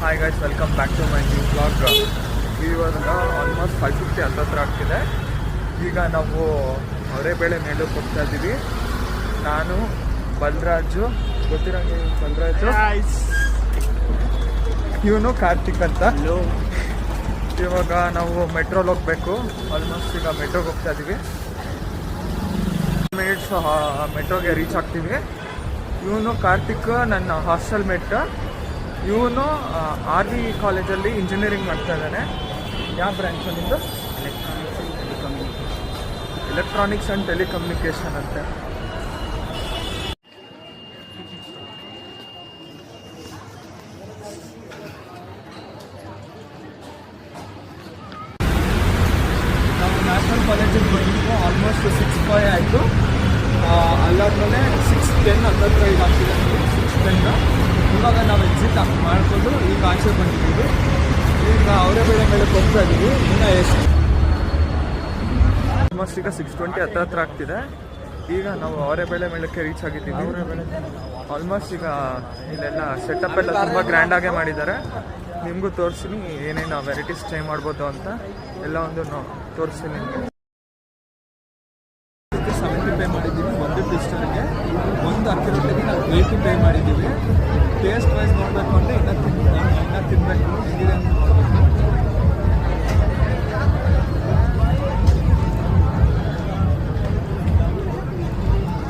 Hi guys, welcome back to my new blog. ಇವಾಗ almost 5:50 ಹತ್ತತ್ರ ಆಗ್ತಿದೆ. ಈಗ ನಾವು ಅವರೆಬೇಳೆ ಮೇಳಕ್ಕೆ ಹೋಗ್ತಾ ಇದ್ದೀವಿ. ನಾನು ಬಲರಾಜು, ಗೊತ್ತಿರಂಗೆ ಬಲರಾಜು, ಇವನು ಕಾರ್ತಿಕ್ ಅಂತ. ಇವಾಗ ನಾವು ಮೆಟ್ರೋಲ್ಲಿ ಹೋಗ್ಬೇಕು. ಆಲ್ಮೋಸ್ಟ್ ಈಗ ಮೆಟ್ರೋಗೆ ಹೋಗ್ತಾ ಇದ್ದೀವಿ. ಮಿನಿಟ್ಸ್ ಮೆಟ್ರೋಗೆ ರೀಚ್ ಆಗ್ತೀವಿ. ಇವನು ಕಾರ್ತಿಕ್ ನನ್ನ ಹಾಸ್ಟೆಲ್ ಮೇಟ್. ಇವನು RV ಕಾಲೇಜಲ್ಲಿ ಇಂಜಿನಿಯರಿಂಗ್ ಮಾಡ್ತಾ ಇದ್ದಾನೆ. ಯಾವ ಬ್ರಾಂಚ್ ನಿಂದು? ಎಲೆಕ್ಟ್ರಾನಿಕ್ಸ್ ಆ್ಯಂಡ್ ಟೆಲಿಕಮ್ಯುನಿಕೇಷನ್ ಅಂತೆ. ನಾವು ನ್ಯಾಷನಲ್ ಕಾಲೇಜಿಗೆ ಬಂದಿದ್ದು ಆಲ್ಮೋಸ್ಟ್ 6:05 ಆಯಿತು. ಅಲ್ಲಾದ್ಮೇಲೆ 6:10 ಹತ್ತತ್ರ ಈಗ ಆಗ್ತಿದೆ. 6:10 ಇವಾಗ ನಾವು ಎಕ್ಸಿಟ್ ಮಾಡಿಕೊಂಡು ಈಗ ಆಚೆ ಬಂದಿದ್ದೀವಿ. ಈಗ ಅವರೆಬೇಳೆ ಮೇಳಕ್ಕೆ ಹೋಗ್ತಾ ಇದ್ದೀವಿ. ಇನ್ನು ಎಷ್ಟು ಆಲ್ಮೋಸ್ಟ್ ಈಗ 6:20 ಹತ್ತತ್ರ ಆಗ್ತಿದೆ. ಈಗ ನಾವು ಅವರೆಬೇಳೆ ಮೇಳಕ್ಕೆ ರೀಚ್ ಆಗಿದ್ದೀವಿ. ಆಲ್ಮೋಸ್ಟ್ ಈಗ ಇಲ್ಲೆಲ್ಲ ಸೆಟಪ್ ಎಲ್ಲ ತುಂಬ ಗ್ರ್ಯಾಂಡಾಗೇ ಮಾಡಿದ್ದಾರೆ. ನಿಮಗೂ ತೋರಿಸ್ತೀನಿ ಏನೇನು ವೆರೈಟೀಸ್ ಟ್ರೈ ಮಾಡ್ಬೋದು ಅಂತ. ಎಲ್ಲ ಒಂದು ತೋರಿಸ್ತೀನಿ ನಿಮಗೆ. 70 ಪೇ ಮಾಡಿದ್ದೀವಿ ಒಂದು ಪಿಸ್ಟಲ್ಗೆ. ಒಂದು ಅಕ್ಕಿ ರೊಟ್ಟಿಗೆ ನಾವು 80 ಪೇ ಮಾಡಿದ್ದೀವಿ. ಟೇಸ್ಟ್ ವೈಸ್ ನೋಡಬೇಕು ಅಂದರೆ ಇನ್ನೂ ತಿನ್ನಬೇಕು, ಹೇಗಿದೆ ಅಂತ ನೋಡಬೇಕು.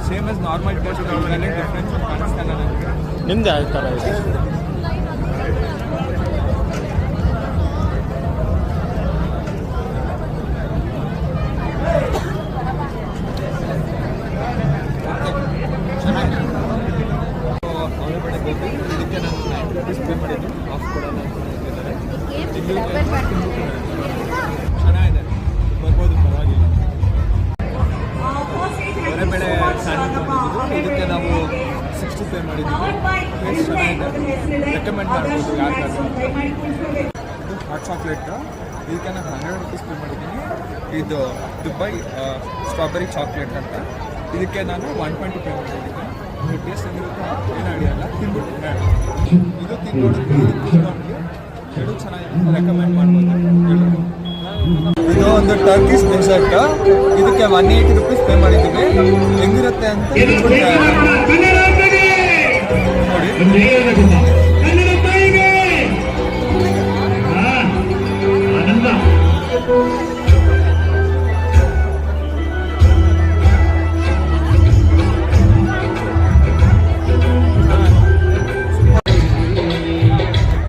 Same as normal taste, difference ಕಾಣಿಸ್ತಾನೆ ನನಗೆ. ನಿಮ್ದು ಯಾವ ಥರ ಇದೆ? ಇದಕ್ಕೆ ನಾನು 90 ರೂಪೀಸ್ ಪೇ ಮಾಡಿದ್ದು. ಆಫ್ ಕೊಡೋಣ ಅಂತ ಹೇಳ್ತಿದ್ದಾರೆ. ಚೆನ್ನಾಗಿದೆ, ಬರ್ಬೋದು, ಪರವಾಗಿಲ್ಲ. ಅವರೆಬೇಳೆ ಸ್ಯಾಂಡ್ವಿಚ್ ಮಾಡಿದ್ದು. ಇದಕ್ಕೆ ನಾವು 60 ಪೇ ಮಾಡಿದ್ದೀವಿ. ಟೇಸ್ಟ್ ಚೆನ್ನಾಗಿದೆ, ರೆಕಮೆಂಡ್ ಮಾಡ್ಬೋದು ಯಾರಿಗಾದ್ರು. ಇದು ಹಾಟ್ ಚಾಕ್ಲೇಟ್. ಇದಕ್ಕೆ ನಾನು 100 ರೂಪೀಸ್ ಪೇ ಮಾಡಿದ್ದೀನಿ. ಇದು ದುಬೈ ಸ್ಟ್ರಾಬೆರಿ ಚಾಕ್ಲೇಟ್ ಅಂತ. ಇದಕ್ಕೆ ನಾನು 120 ಪೇ ಮಾಡಿದ್ದೀನಿ. ಟೇಸ್ಟ್ ಹೆಂಗಿರುತ್ತೆ ಏನು ಅಡಿಯಲ್ಲ, ತಿನ್ಬಿಟ್ಟು ಇದು ತಿನ್ನೋದಕ್ಕೆ ಎರಡು ಚೆನ್ನಾಗಿದೆ, ರೆಕಮೆಂಡ್ ಮಾಡ್ಬೋದು. ಇದು ಒಂದು ಟರ್ಕಿಶ್ ಡೆಸರ್ಟ್. ಇದಕ್ಕೆ 180 ರೂಪೀಸ್ ಪೇ ಮಾಡಿದ್ದೀವಿ. ಹೆಂಗಿರುತ್ತೆ ಅಂತ ನೋಡಿ.